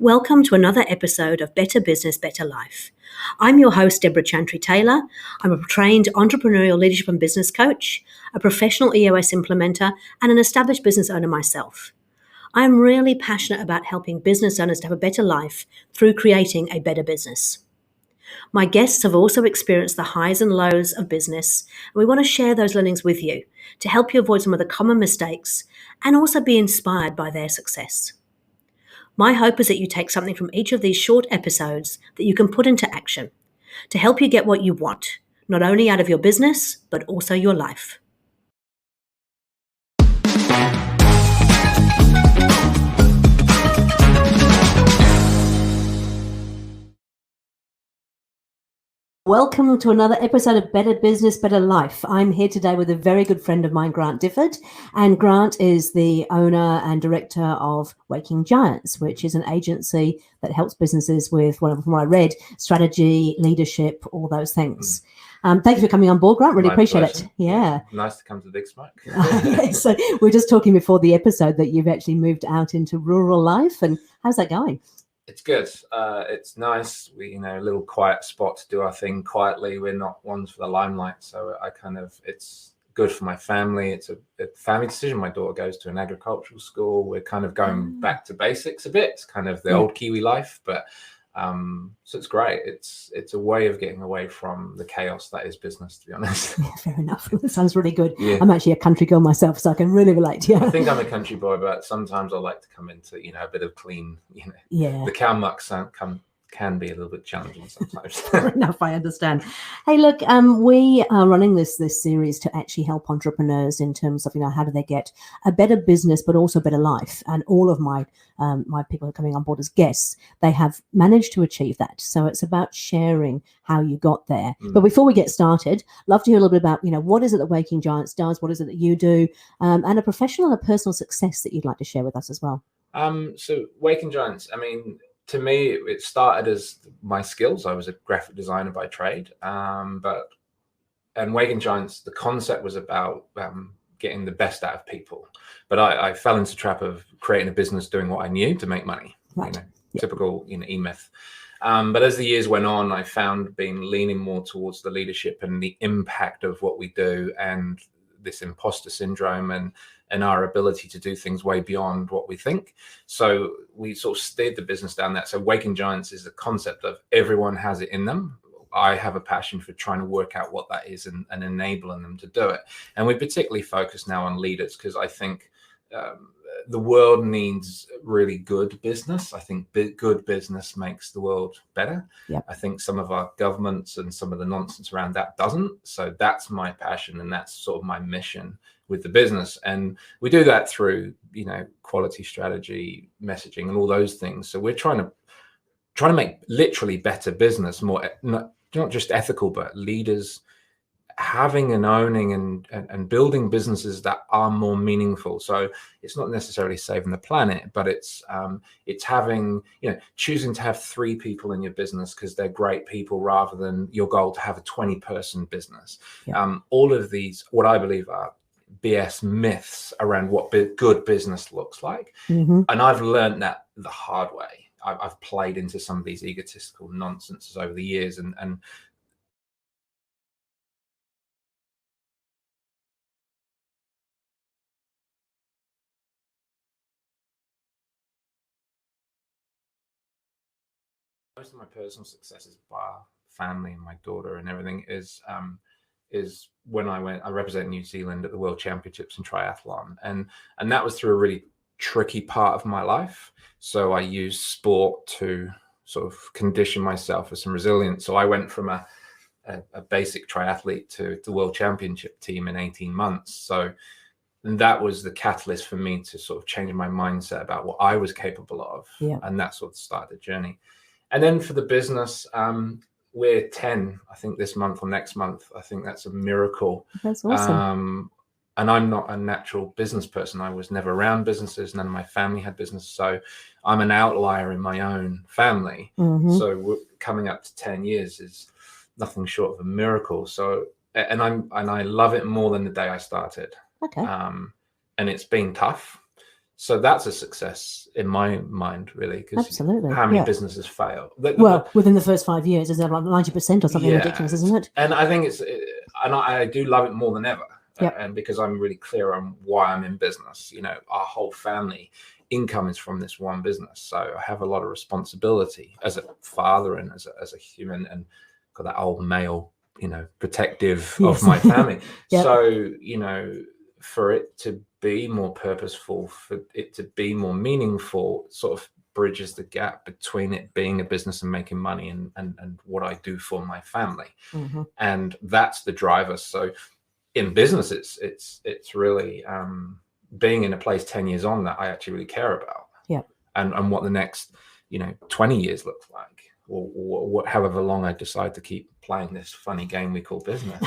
Welcome to another episode of Better Business, Better Life. I'm your host, Deborah Chantry-Taylor. I'm a trained entrepreneurial leadership and business coach, a professional EOS implementer, and an established business owner myself. I am really passionate about helping business owners to have a better life through creating a better business. My guests have also experienced the highs and lows of business, and we want to share those learnings with you to help you avoid some of the common mistakes and also be inspired by their success. My hope is that you take something from each of these short episodes that you can put into action to help you get what you want, not only out of your business, but also your life. Welcome to another episode of Better Business, Better Life. I'm here today with a very good friend of mine, Grant Difford. And Grant is the owner and director of Waking Giants, which is an agency that helps businesses with, from what I read, strategy, leadership, all those things. Thank you for coming on board, Grant. Really appreciate it. Yeah. Nice to come to the Big Smoke. So we're just talking before the episode that you've actually moved out into rural life. And how's that going? It's good. It's nice. We, a little quiet spot to do our thing quietly. We're not ones for the limelight. So it's good for my family. It's a family decision. My daughter goes to an agricultural school. We're kind of going back to basics a bit. It's kind of the old Kiwi life, but so it's great. It's a way of getting away from the chaos that is business, to be honest. Yeah, fair enough. That sounds really good. Yeah. I'm actually a country girl myself, so I can really relate to you. I think I'm a country boy, but sometimes I like to come into, a bit of clean, the cow muck can be a little bit challenging sometimes. Fair enough, I understand. Hey, look, we are running this series to actually help entrepreneurs in terms of, how do they get a better business, but also a better life. And all of my people who are coming on board as guests, they have managed to achieve that. So it's about sharing how you got there. But before we get started, love to hear a little bit about, what is it that Waking Giants does? What is it that you do? And a professional and a personal success that you'd like to share with us as well. So Waking Giants, to me, it started as my skills. I was a graphic designer by trade, and Waking Giants, the concept was about getting the best out of people. But I fell into the trap of creating a business doing what I knew to make money. Right. Typical E-myth. But as the years went on, I found leaning more towards the leadership and the impact of what we do, and this imposter syndrome and our ability to do things way beyond what we think. So we sort of steered the business down that. So Waking Giants is the concept of everyone has it in them. I have a passion for trying to work out what that is and enabling them to do it. And we particularly focus now on leaders because I think the world needs really good business. I think good business makes the world better. Yep. I think some of our governments and some of the nonsense around that doesn't. So that's my passion and that's sort of my mission with the business. And we do that through, quality strategy, messaging and all those things. So we're trying to make literally better business, more, not just ethical, but leaders having and owning and building businesses that are more meaningful. So it's not necessarily saving the planet, but it's having, choosing to have 3 people in your business because they're great people rather than your goal to have a 20-person business. Yeah. All of these, what I believe are BS myths around what good business looks like. Mm-hmm. And I've learned that the hard way. I've played into some of these egotistical nonsenses over the years and most of my personal successes, bar family and my daughter and everything, is when I represent New Zealand at the World Championships in triathlon, and that was through a really tricky part of my life. So I used sport to sort of condition myself for some resilience. So I went from a basic triathlete to the World Championship team in 18 months. So that was the catalyst for me to sort of change my mindset about what I was capable of. Yeah. And that sort of started the journey. And then for the business, we're 10, I think this month or next month. I think that's a miracle. That's awesome. And I'm not a natural business person. I was never around businesses. None of my family had business. So I'm an outlier in my own family. Mm-hmm. So we're coming up to 10 years is nothing short of a miracle. So, and I love it more than the day I started. Okay. And it's been tough. So that's a success in my mind, really, because Absolutely. how many Yeah. businesses fail? Well, within the first 5 years, is that like 90% or something ridiculous, isn't it? And I think and I do love it more than ever. Yep. And because I'm really clear on why I'm in business, you know, our whole family income is from this one business. So I have a lot of responsibility as a father and as a human, and got that old male, you know, protective Yes. of my family. Yep. So, you know, for it to be more purposeful, for it to be more meaningful, sort of bridges the gap between it being a business and making money and what I do for my family. Mm-hmm. And that's the driver. So in business, it's really being in a place 10 years on that I actually really care about. Yeah. And what the next, you know, 20 years looks like, or however long I decide to keep playing this funny game we call business.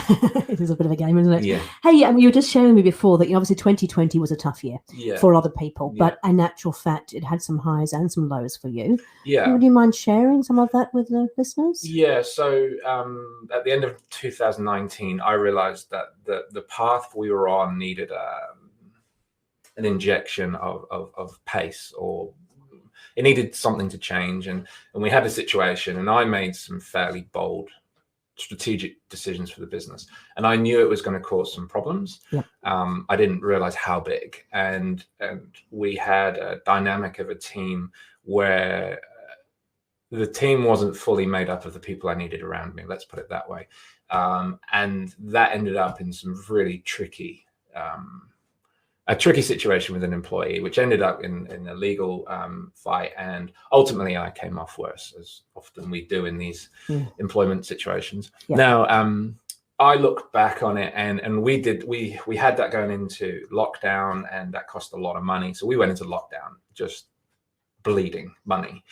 It is a bit of a game, isn't it? Yeah. Hey, you were just showing me before that obviously 2020 was a tough year for other people, but in actual fact, it had some highs and some lows for you. Yeah. Would you mind sharing some of that with the listeners? Yeah. So at the end of 2019, I realized that the path we were on needed an injection of pace, or it needed something to change. And we had a situation, and I made some fairly bold strategic decisions for the business, and I knew it was going to cause some problems. Yeah. I didn't realize how big, and we had a dynamic of a team where the team wasn't fully made up of the people I needed around me, let's put it that way. And that ended up in some really tricky situation with an employee, which ended up in a legal fight. And ultimately, I came off worse, as often we do in these employment situations. Yeah. Now, I looked back on it, and we had that going into lockdown, and that cost a lot of money. So we went into lockdown just bleeding money.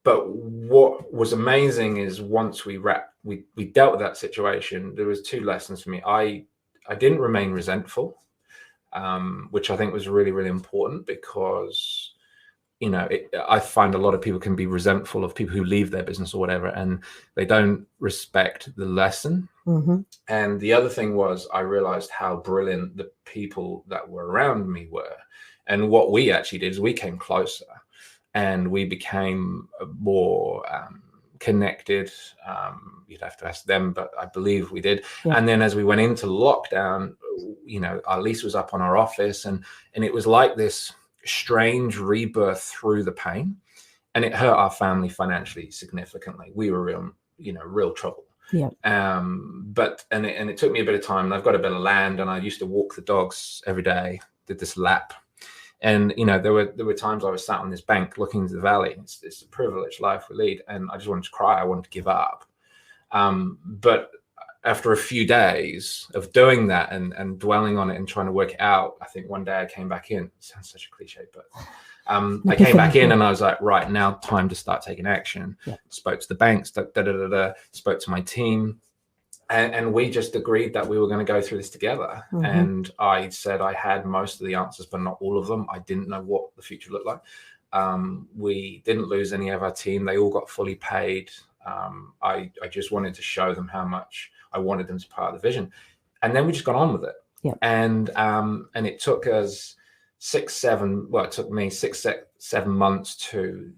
But what was amazing is once we dealt with that situation, there was two lessons for me. I didn't remain resentful, which I think was really, really important, because, you know, I find a lot of people can be resentful of people who leave their business or whatever, and they don't respect the lesson. Mm-hmm. And the other thing was, I realized how brilliant the people that were around me were. And what we actually did is we came closer, and we became more connected. You'd have to ask them, but I believe we did. Yeah. And then as we went into lockdown, you know, our lease was up on our office, and it was like this strange rebirth through the pain, and it hurt our family financially significantly. We were in, you know, real trouble. Yeah. But it took me a bit of time, and I've got a bit of land, and I used to walk the dogs every day, did this lap. And, you know, there were times I was sat on this bank looking into the valley. It's a privileged life we lead, and I just wanted to cry. I wanted to give up. But after a few days of doing that and dwelling on it and trying to work it out, I think one day I came back in. It sounds such a cliche, but I came back in, and I was like, right, now time to start taking action. Yeah. Spoke to the banks, spoke to my team. And we just agreed that we were going to go through this together. Mm-hmm. And I said I had most of the answers, but not all of them. I didn't know what the future looked like. We didn't lose any of our team. They all got fully paid. I just wanted to show them how much I wanted them to be part of the vision. And then we just got on with it. Yeah. And it took us 6-7 months to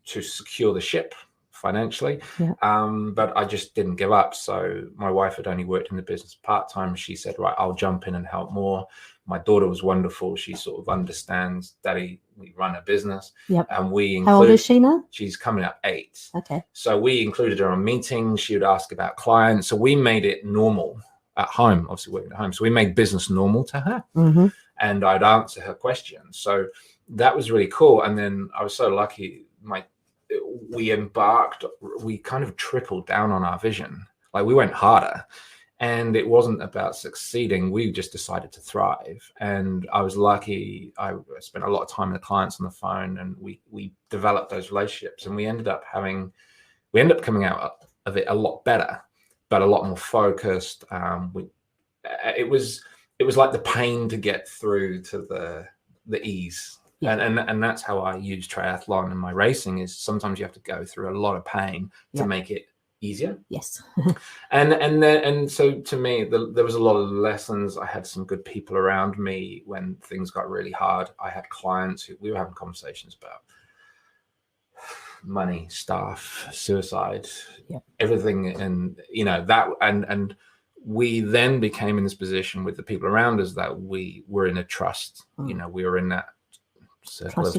secure the ship financially. Yeah. But I just didn't give up. So my wife had only worked in the business part-time. She said, right, I'll jump in and help more. My daughter was wonderful. She sort of understands, Daddy, we run a business. Yep. And how old is she now? She's coming up 8. Okay. So we included her on meetings. She would ask about clients. So we made it normal at home, obviously working at home. So we made business normal to her. Mm-hmm. And I'd answer her questions. So that was really cool. And then I was so lucky, we kind of tripled down on our vision. Like, we went harder, and it wasn't about succeeding. We just decided to thrive. And I was lucky. I spent a lot of time with clients on the phone, and we developed those relationships, and we ended up coming out of it a lot better, but a lot more focused. It was like the pain to get through to the ease. Yeah. And that's how I use triathlon and my racing, is sometimes you have to go through a lot of pain to make it easier. Yes. And so to me, there was a lot of lessons. I had some good people around me when things got really hard. I had clients who we were having conversations about money, staff, suicide, everything, and that, and we then became in this position with the people around us that we were in a trust. We were in that circle of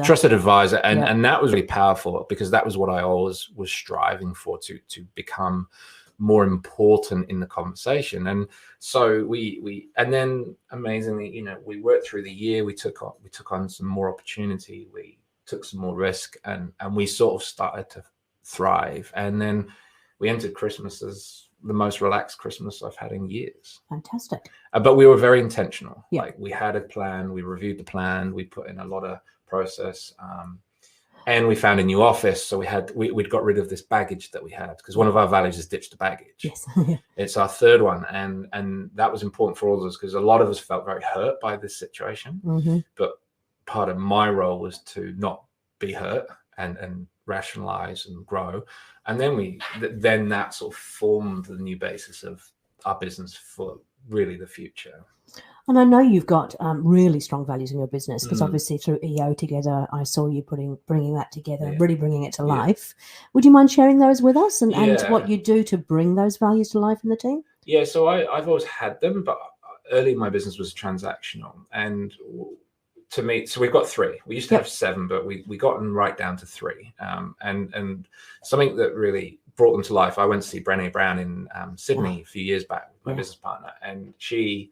trusted advisor, and that was really powerful, because that was what I always was striving for, to become more important in the conversation. And so we and then amazingly, we worked through the year. We took on some more opportunity. We took some more risk, and we sort of started to thrive. And then we entered Christmas as the most relaxed Christmas I've had in years. Fantastic. But we were very intentional. Like, we had a plan, we reviewed the plan, we put in a lot of process, and we found a new office. So we'd got rid of this baggage that we had, because one of our values is ditch the baggage. Yes. It's our third one, and that was important for all of us, because a lot of us felt very hurt by this situation. But part of my role was to not be hurt and rationalize and grow. And then that sort of formed the new basis of our business for really the future. And I know you've got really strong values in your business, because obviously through EO Together, I saw you bringing that together, really bringing it to life. Would you mind sharing those with us, and what you do to bring those values to life in the team? Yeah, so I've always had them, but early in my business was transactional. And to me, so we've got 3. We used to have 7, but we got them right down to 3. And something that really brought them to life, I went to see Brené Brown in Sydney a few years back with my business partner. And she,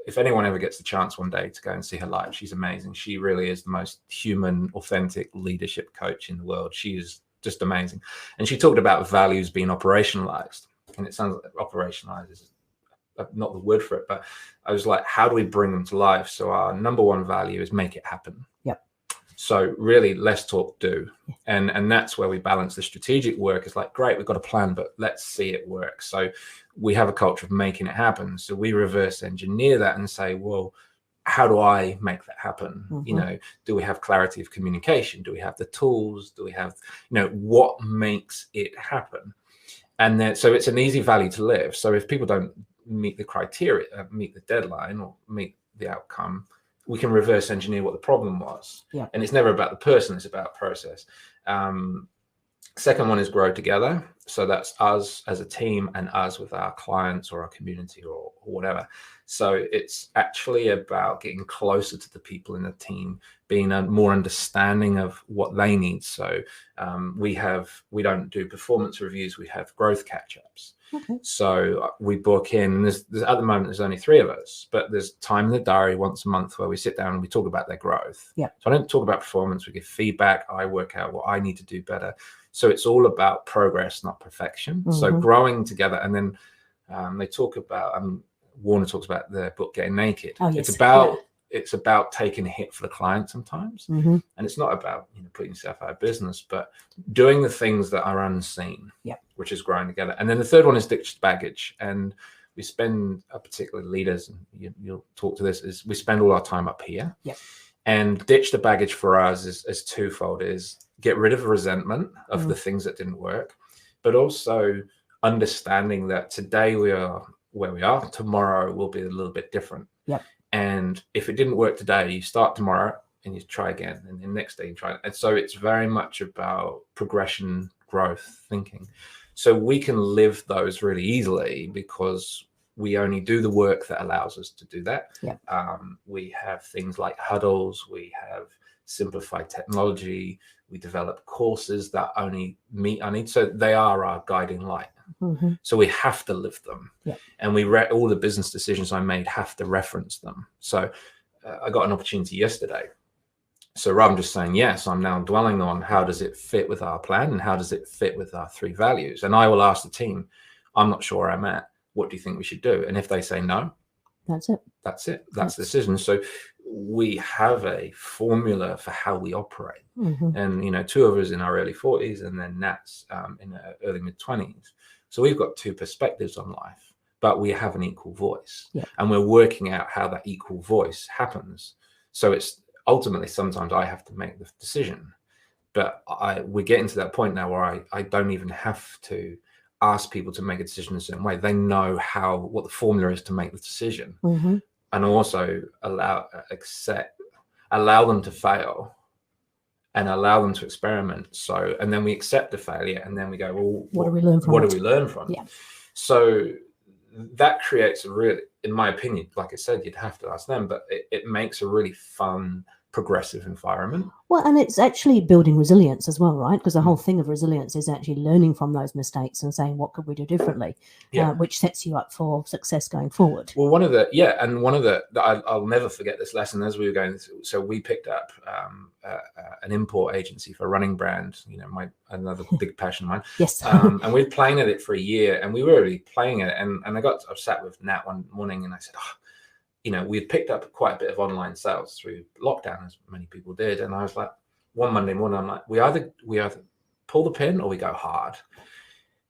if anyone ever gets the chance one day to go and see her live, she's amazing. She really is the most human, authentic leadership coach in the world. She is just amazing. And she talked about values being operationalized. And it sounds like operationalized is not the word for it, but I was like, how do we bring them to life? So our number one value is make it happen. So really, less talk, do. And that's where we balance the strategic work. It's like, great, we've got a plan, but let's see it work. So we have a culture of making it happen. So we reverse engineer that and say, well, how do I make that happen? Do we have clarity of communication? Do we have the tools? Do we have, what makes it happen? And then, so it's an easy value to live. So if people don't meet the criteria, meet the deadline, or meet the outcome, we can reverse engineer what the problem was. And it's never about the person, it's about process. Second one is grow together. So that's us as a team and us with our clients or our community or whatever. So it's actually about getting closer to the people in the team, being more understanding of what they need. So we don't do performance reviews, we have growth catch-ups. So we book in, and there's at the moment there's only 3 of us, but there's time in the diary once a month where we sit down and we talk about their growth. So I don't talk about performance, we give feedback, I work out what I need to do better. So it's all about progress, not perfection. So growing together. And then they talk about, Warner talks about their book Getting Naked. It's about taking a hit for the client sometimes. And it's not about putting yourself out of business, but doing the things that are unseen, which is growing together. And then the third one is ditch baggage. And we spend, particularly leaders, and you'll talk to this, is we spend all our time up here. And ditch the baggage for us is twofold: is get rid of resentment of the things that didn't work, but also understanding that today we are where we are, tomorrow will be a little bit different. And if it didn't work today, you start tomorrow and you try again, and the next day you try. And so it's very much about progression, growth, thinking. So we can live those really easily because we only do the work that allows us to do that. We have things like huddles, we have simplified technology, we develop courses that only meet our needs. So they are our guiding light. So we have to live them. And all the business decisions I made have to reference them. So I got an opportunity yesterday. So rather than just saying yes, I'm now dwelling on how does it fit with our plan and how does it fit with our 3 values. And I will ask the team, I'm not sure where I'm at. What do you think we should do? And if they say no, that's it. That's the decision. So we have a formula for how we operate. And 2 of us in our early 40s, and then Nat's in her early mid-20s. So we've got 2 perspectives on life, but we have an equal voice. And we're working out how that equal voice happens. So it's ultimately, sometimes I have to make the decision, But we're getting to that point now where I don't even have to ask people to make a decision in a certain way. They know what the formula is to make the decision, and also allow them to fail and allow them to experiment. So, and then we accept the failure, and then we go, well, what do we learn from what do we learn from? Yeah. So that creates a really, in my opinion, like I said, you'd have to ask them, but it makes a really fun, progressive environment. Well, and it's actually building resilience as well, right? Because the whole thing of resilience is actually learning from those mistakes and saying, what could we do differently? Which sets you up for success going forward. Well, I'll never forget this lesson as we were going through. So we picked up an import agency for a running brand, another big passion of mine. Yes. And we were playing at it for a year, and we were really playing it. And I got upset with Nat one morning, and I said, we'd picked up quite a bit of online sales through lockdown, as many people did. And I was like, one Monday morning, I'm like, we either pull the pin or we go hard.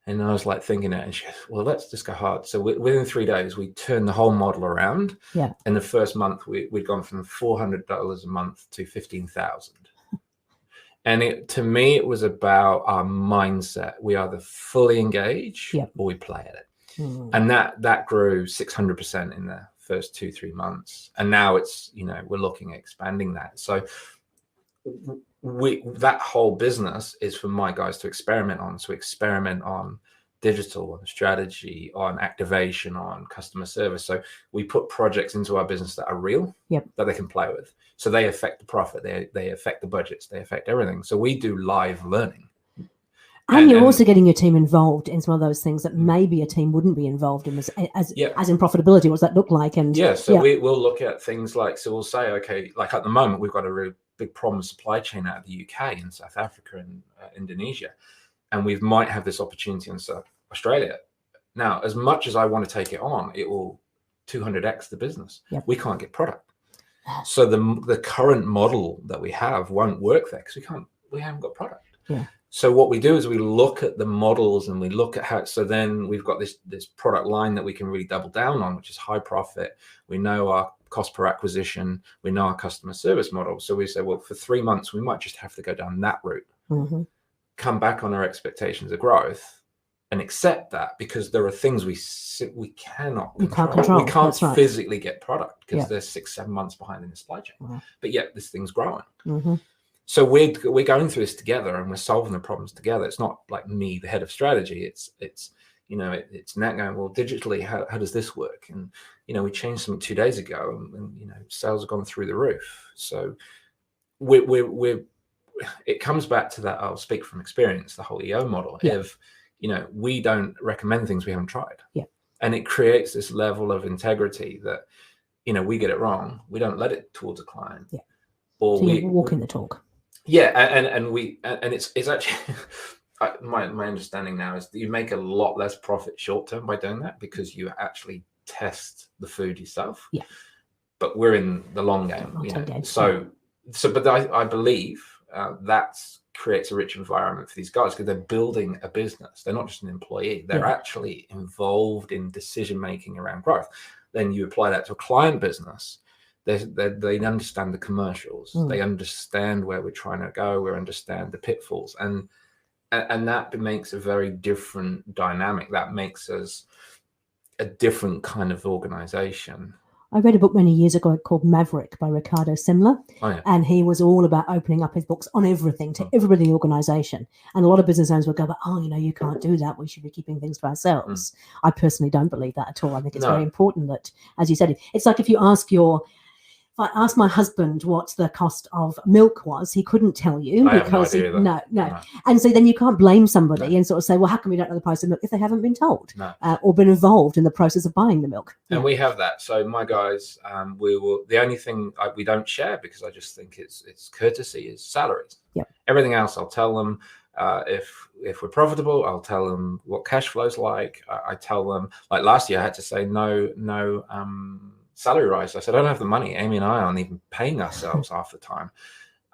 And I was like thinking it, and she goes, well, let's just go hard. So within 3 days, we turned the whole model around. Yeah. In the first month, we'd gone from $400 a month to $15,000. And to me, it was about our mindset. We either fully engage or we play at it. And that grew 600% in the first 2-3 months. And now it's, we're looking at expanding that. So that whole business is for my guys to experiment on. So experiment on digital, on strategy, on activation, on customer service. So we put projects into our business that are real, that they can play with. So they affect the profit, they affect the budgets, they affect everything. So we do live learning. And you're also getting your team involved in some of those things that maybe a team wouldn't be involved in, as in profitability. What does that look like? And we'll look at things like, so we'll say, okay, like at the moment, we've got a really big problem with supply chain out of the UK and South Africa and Indonesia. And we might have this opportunity in Australia. Now, as much as I want to take it on, it will 200x the business. We can't get product. So the current model that we have won't work there because we haven't got product. So what we do is we look at the models and we look at how, so then we've got this product line that we can really double down on, which is high profit. We know our cost per acquisition. We know our customer service model. So we say, well, for 3 months, we might just have to go down that route, come back on our expectations of growth and accept that, because there are things we cannot control. We can't physically get product because they're 6-7 months behind in the supply chain. But yet this thing's growing. So we're going through this together and we're solving the problems together. It's not like me, the head of strategy. It's Nat going, well, digitally, how does this work? And, we changed something 2 days ago and sales have gone through the roof. So it comes back to that. I'll speak from experience, the whole EO model of, we don't recommend things we haven't tried. And it creates this level of integrity that, we get it wrong. We don't let it towards a client. Or so you're walking the talk. And it's actually my understanding now is that you make a lot less profit short term by doing that, because you actually test the food yourself. But we're in the long game. But I believe that creates a rich environment for these guys, because they're building a business. They're not just an employee. They're actually involved in decision making around growth. Then you apply that to a client business. They understand the commercials. They understand where we're trying to go. We understand the pitfalls, and that makes a very different dynamic. That makes us a different kind of organization. I read a book many years ago called Maverick by Ricardo Semler, and he was all about opening up his books on everything to everybody in the organization. And a lot of business owners would go, you can't do that. We should be keeping things to ourselves. I personally don't believe that at all. I think it's very important that, as you said, it's like if I asked my husband what the cost of milk was, he couldn't tell you because no. And so then you can't blame somebody and sort of say, well, how come we don't know the price of milk if they haven't been told or been involved in the process of buying the milk? And we have that. So my guys, the only thing we don't share, because I just think it's courtesy, is salaries. Everything else I'll tell them. If we're profitable, I'll tell them what cash flow's like. I tell them, like last year I had to say no salary rise. I said, I don't have the money. Amy and I aren't even paying ourselves half the time.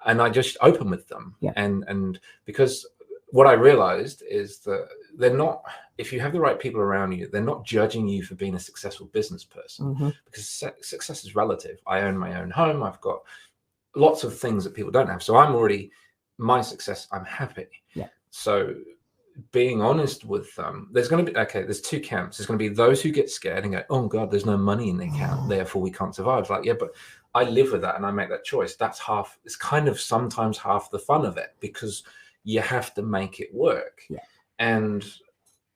And I just open with them. And because what I realized is that they're not, if you have the right people around you, they're not judging you for being a successful business person, because success is relative. I own my own home. I've got lots of things that people don't have. So I'm already my success, I'm happy. Yeah. So being honest with them, there's going to be, there's two camps. There's going to be those who get scared and go, oh God, there's no money in the account, therefore we can't survive. It's like, yeah, but I live with that and I make that choice. It's kind of sometimes half the fun of it, because you have to make it work. Yeah. And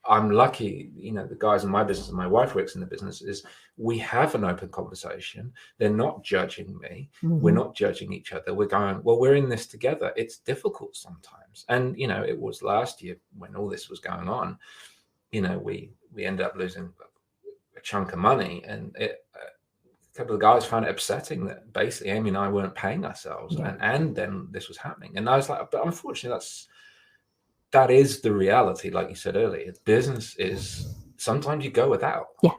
I'm lucky, the guys in my business and my wife works in the business, is we have an open conversation. They're not judging me. We're not judging each other. We're going, well, we're in this together. It's difficult sometimes. And, it was last year when all this was going on, we ended up losing a chunk of money, and a couple of guys found it upsetting that basically Amy and I weren't paying ourselves. Yeah. And then this was happening. And I was like, but unfortunately, that is the reality. Like you said earlier, business is sometimes you go without. Yeah.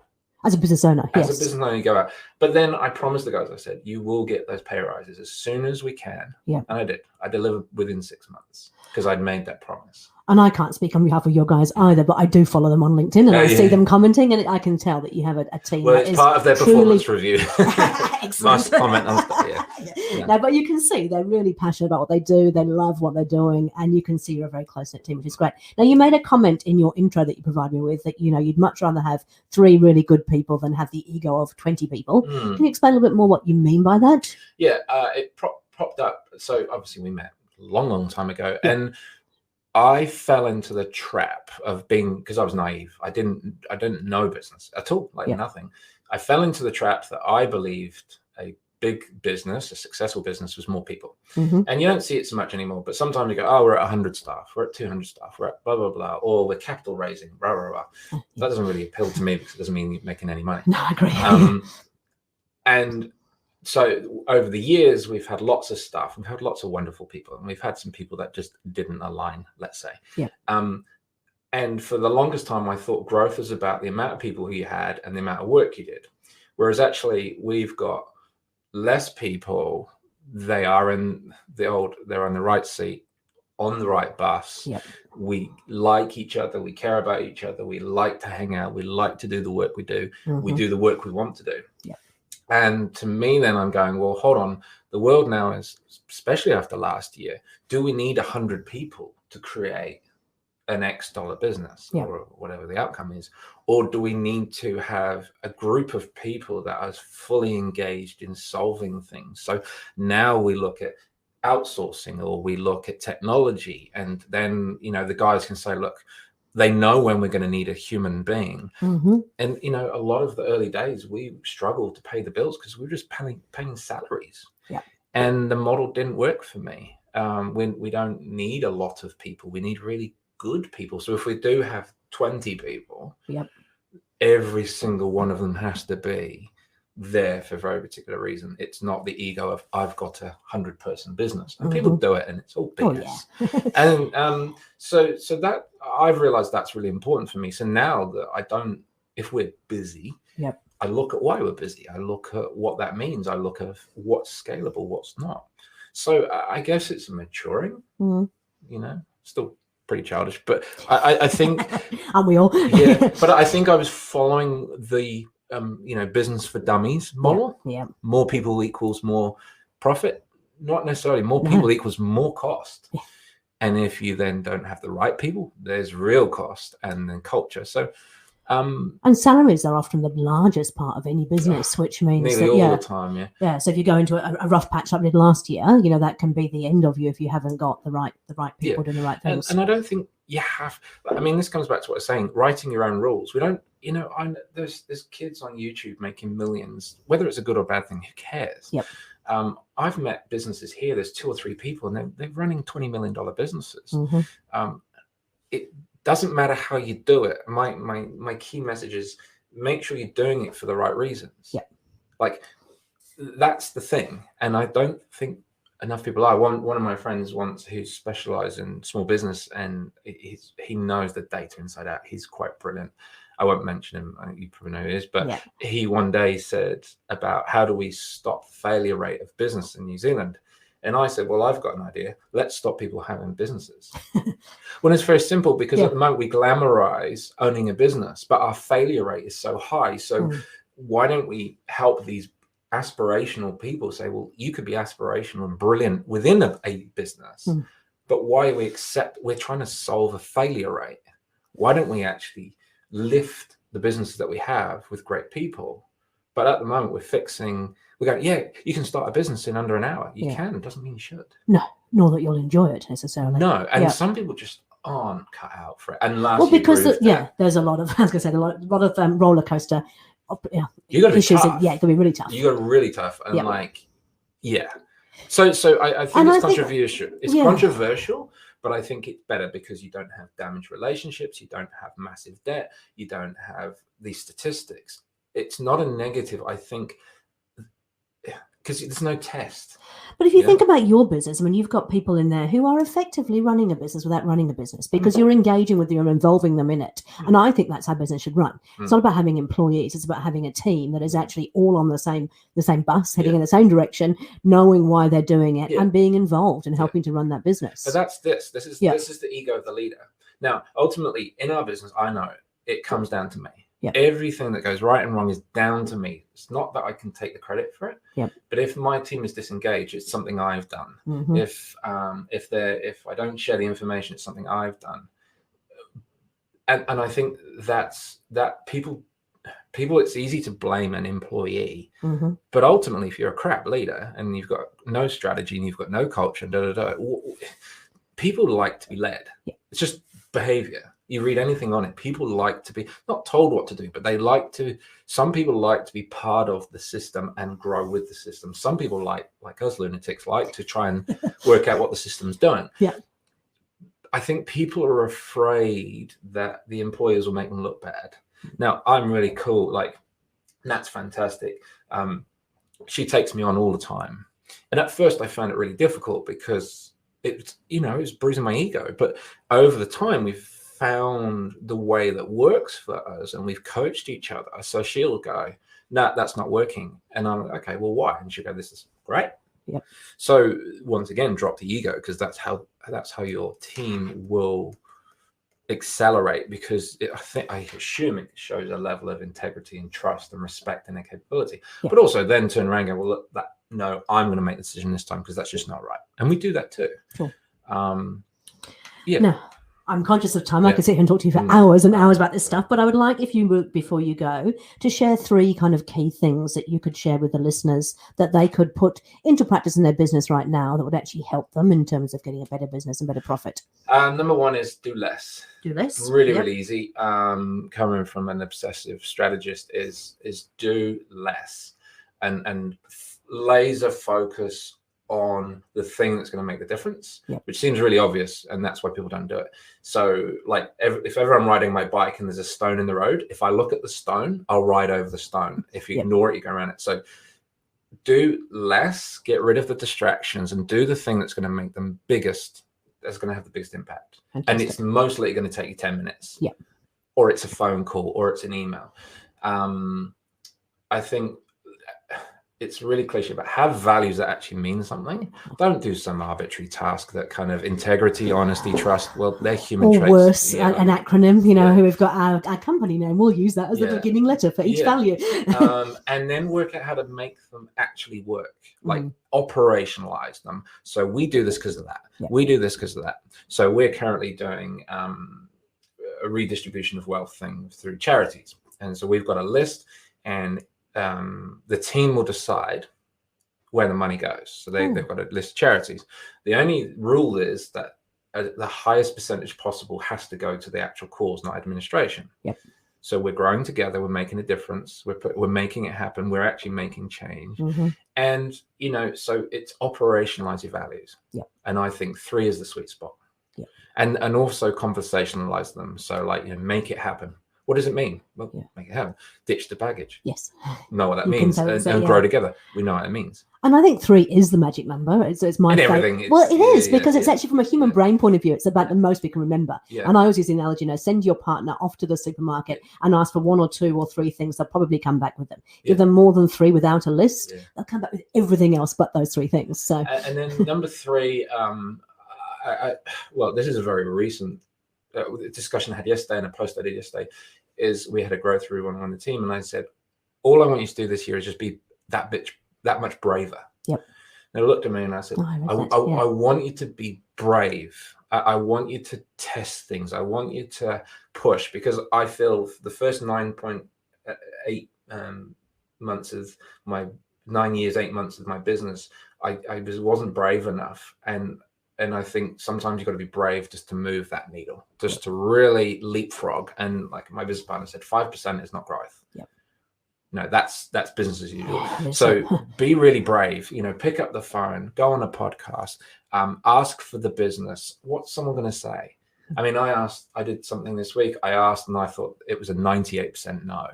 As a business owner, As a business owner, you go out. But then I promised the guys, I said, you will get those pay rises as soon as we can. Yeah. And I did. I delivered within 6 months because I'd made that promise. And I can't speak on behalf of your guys either, but I do follow them on LinkedIn, and I see them commenting, and I can tell that you have a team. Well, it's part of their performance review. Excellent. Nice comment on stuff, yeah. No, but you can see they're really passionate about what they do. They love what they're doing, and you can see you're a very close-knit team, which is great. Now, you made a comment in your intro that you provided me with that, you'd much rather have 3 really good people than have the ego of 20 people. Can you explain a little bit more what you mean by that? Yeah, it popped up. So obviously we met a long time ago, and I fell into the trap of because I was naive. I didn't know business at all, nothing. I fell into the trap that I believed a big business, a successful business, was more people. And you don't see it so much anymore, but sometimes you go, oh, we're at 100 staff, we're at 200 staff, we're at blah, blah, blah, or we're capital raising, blah, blah, blah. That doesn't really appeal to me because it doesn't mean you're making any money. No, I agree. And so over the years, we've had lots of stuff. We've had lots of wonderful people, and we've had some people that just didn't align, let's say. Yeah. And for the longest time, I thought growth was about the amount of people you had and the amount of work you did. Whereas actually, we've got less people. They're on the right seat, on the right bus. Yep. We like each other. We care about each other. We like to hang out. We like to do the work we do. We do the work we want to do. Yep. And to me, then I'm going, well, hold on. The world now is, especially after last year, do we need 100 people to create an X dollar business or whatever the outcome is? Or do we need to have a group of people that are fully engaged in solving things? So now we look at outsourcing, or we look at technology, and then, the guys can say, look, they know when we're going to need a human being. And, a lot of the early days, we struggled to pay the bills because we were just paying salaries. Yeah. And the model didn't work for me. We don't need a lot of people. We need really good people. So if we do have 20 people, every single one of them has to be there for a very particular reason. It's not the ego of I've got a 100-person business, and people do it, and it's all BS. And so that I've realized that's really important for me. So now that if we're busy, I look at why we're busy. I look at what that means. I look at what's scalable, what's not. So I guess it's maturing. Still pretty childish, but I think aren't we all? But I think I was following the business for dummies model. More people equals more profit. Not necessarily more people equals more cost. And if you then don't have the right people, there's real cost, and then culture. So and salaries are often the largest part of any business, which means nearly all the time. So if you go into a rough patch like we did last year, that can be the end of you if you haven't got the right people doing the right things. And I don't think you have. I mean, this comes back to what I was saying: writing your own rules. We don't. There's kids on YouTube making millions. Whether it's a good or bad thing, who cares? I've met businesses here. There's 2 or 3 people, and they're running $20 million businesses. It doesn't matter how you do it. My key message is make sure you're doing it for the right reasons. Like, that's the thing. And I don't think enough people are. One of my friends who specialized in small business, and he knows the data inside out. He's quite brilliant. I won't mention him. I think you probably know who he is. But he one day said about how do we stop failure rate of business in New Zealand? And I said, well, I've got an idea. Let's stop people having businesses. Well, it's very simple, because at the moment we glamorize owning a business, but our failure rate is so high. So why don't we help these aspirational people say, well, you could be aspirational and brilliant within a business, But why we're trying to solve a failure rate. Why don't we actually lift the businesses that we have with great people? But at the moment we're going, yeah, you can start a business in under an hour. You can, doesn't mean you should. No, nor that you'll enjoy it necessarily. No, and some people just aren't cut out for it. And because there's a lot of, I was going to say, a lot of roller coaster you got to be issues. tough. Yeah, it can be really tough. You got to be really tough, and So I think it's controversial. It's controversial, but I think it's better because you don't have damaged relationships, you don't have massive debt, you don't have these statistics. It's not a negative, I think, because there's no test. But if you think about your business, I mean, you've got people in there who are effectively running a business without running a business because you're engaging with them, you're involving them in it. And I think that's how business should run. It's not about having employees. It's about having a team that is actually all on the same bus, heading in the same direction, knowing why they're doing it and being involved and helping to run that business. But that's this is the ego of the leader. Now, ultimately, in our business, I know it comes down to me. Everything that goes right and wrong is down to me. It's not that I can take the credit for it. But if my team is disengaged, it's something I've done. If I don't share the information, it's something I've done. And I think that people it's easy to blame an employee, but ultimately, if you're a crap leader and you've got no strategy and you've got no culture, people like to be led. It's just behavior. You read anything on it, people like to be not told what to do, but some people like to be part of the system and grow with the system. Some people like us lunatics like to try and work out what the system's doing. I think people are afraid that the employers will make them look bad. Now, I'm really cool. Like, Nat's fantastic. She takes me on all the time. And at first I found it really difficult because it was bruising my ego. But over the time, we've found the way that works for us and we've coached each other. So she'll go, no, that's not working. And I'm like, okay, well, why? And she'll go, this is great. So once again, drop the ego, because that's how your team will accelerate, because I assume it shows a level of integrity and trust and respect and their capability, but also then turn around and go, well, look, no, I'm going to make the decision this time because that's just not right. And we do that too. No, I'm conscious of time. I could sit here and talk to you for hours and hours about this stuff, but I would like, if you would, before you go, to share 3 kind of key things that you could share with the listeners that they could put into practice in their business right now that would actually help them in terms of getting a better business and better profit. Number 1 is do less. Do less. Really easy. Coming from an obsessive strategist is do less and laser focus on the thing that's going to make the difference, which seems really obvious, and that's why people don't do it. So, like, if ever I'm riding my bike and there's a stone in the road, if I look at the stone, I'll ride over the stone. If you ignore it, you go around it. So do less, get rid of the distractions, and do the thing that's going to make them biggest, that's going to have the biggest impact. Fantastic. And it's mostly going to take you 10 minutes. Or it's a phone call, or it's an email. I think it's really cliche, but have values that actually mean something. Don't do some arbitrary task that kind of integrity, honesty, trust. Well, they're human traits. Or worse, an acronym, who we've got our company name. We'll use that as the beginning letter for each value. And then work out how to make them actually work, like operationalize them. So we do this because of that. We do this because of that. So we're currently doing a redistribution of wealth thing through charities. And so we've got a list, and the team will decide where the money goes. So they've got a list of charities. The only rule is that the highest percentage possible has to go to the actual cause, not administration. So we're growing together. We're making a difference. We're making it happen. We're actually making change. And, so it's operationalize your values. And I think 3 is the sweet spot. And also conversationalize them. So make it happen. What does it mean? Well, make it happen. Ditch the baggage. Know what that means, and grow together. We know what it means. And I think 3 is the magic number. It's my favorite. Well, it is because it's actually from a human brain point of view. It's about the most we can remember. And I always use the analogy, send your partner off to the supermarket and ask for 1 or 2 or 3 things. They'll probably come back with them. Give them more than 3 without a list. They'll come back with everything else but those 3 things. So, and then number 3, this is a very recent discussion I had yesterday and a post I did yesterday. Is we had a growth through on the team, and I said, all I want you to do this year is just be that much braver. they looked at me and I said, I want you to be brave. I want you to test things. I want you to push, because I feel the first 9.8 months of my 9 years, 8 months of my business, I just wasn't brave enough. And I think sometimes you've got to be brave just to move that needle, just to really leapfrog. And like my business partner said, 5% is not growth. Yep. No, that's business as usual. So be really brave, pick up the phone, go on a podcast, ask for the business. What's someone going to say? I mean, I did something this week. I asked and I thought it was a 98% no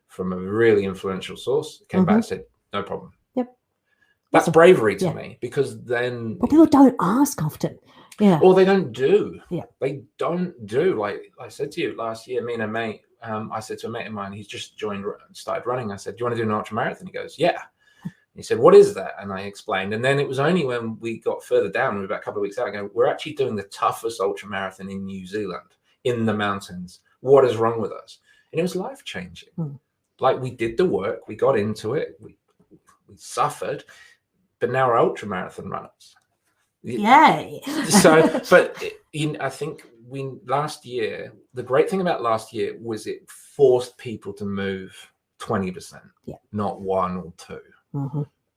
from a really influential source. It came back and said, no problem. Yep. That's bravery to me, because then... Well, people don't ask often. Yeah. Or they don't do. Yeah. They don't do. Like I said to you last year, me and a mate, I said to a mate of mine, he's just started running. I said, do you want to do an ultra marathon? He goes, yeah. He said, what is that? And I explained. And then it was only when we got further down, we were about a couple of weeks out, ago, we're actually doing the toughest ultra marathon in New Zealand, in the mountains. What is wrong with us? And it was life-changing. Like, we did the work, we got into it, we suffered, but now we're ultra marathon runners. Yay. So, but I think last year, the great thing about last year was it forced people to move 20%, not 1 or 2.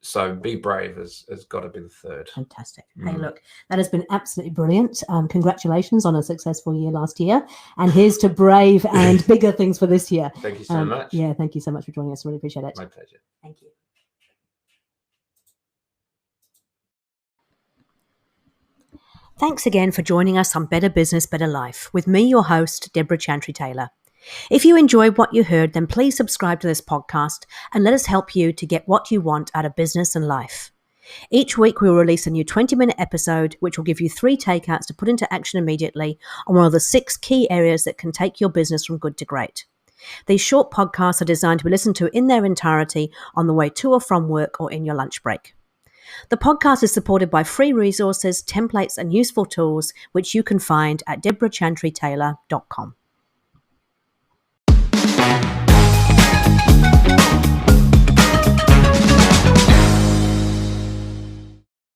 So be brave has got to be the third. Fantastic. Hey, look, that has been absolutely brilliant. Congratulations on a successful year last year. And here's to brave and bigger things for this year. Thank you so much. Yeah, thank you so much for joining us. Really appreciate it. My pleasure. Thank you. Thanks again for joining us on Better Business, Better Life with me, your host, Deborah Chantry-Taylor. If you enjoyed what you heard, then please subscribe to this podcast and let us help you to get what you want out of business and life. Each week, we will release a new 20-minute episode, which will give you 3 takeouts to put into action immediately on one of the 6 key areas that can take your business from good to great. These short podcasts are designed to be listened to in their entirety on the way to or from work or in your lunch break. The podcast is supported by free resources, templates, and useful tools, which you can find at deborahchantrytaylor.com.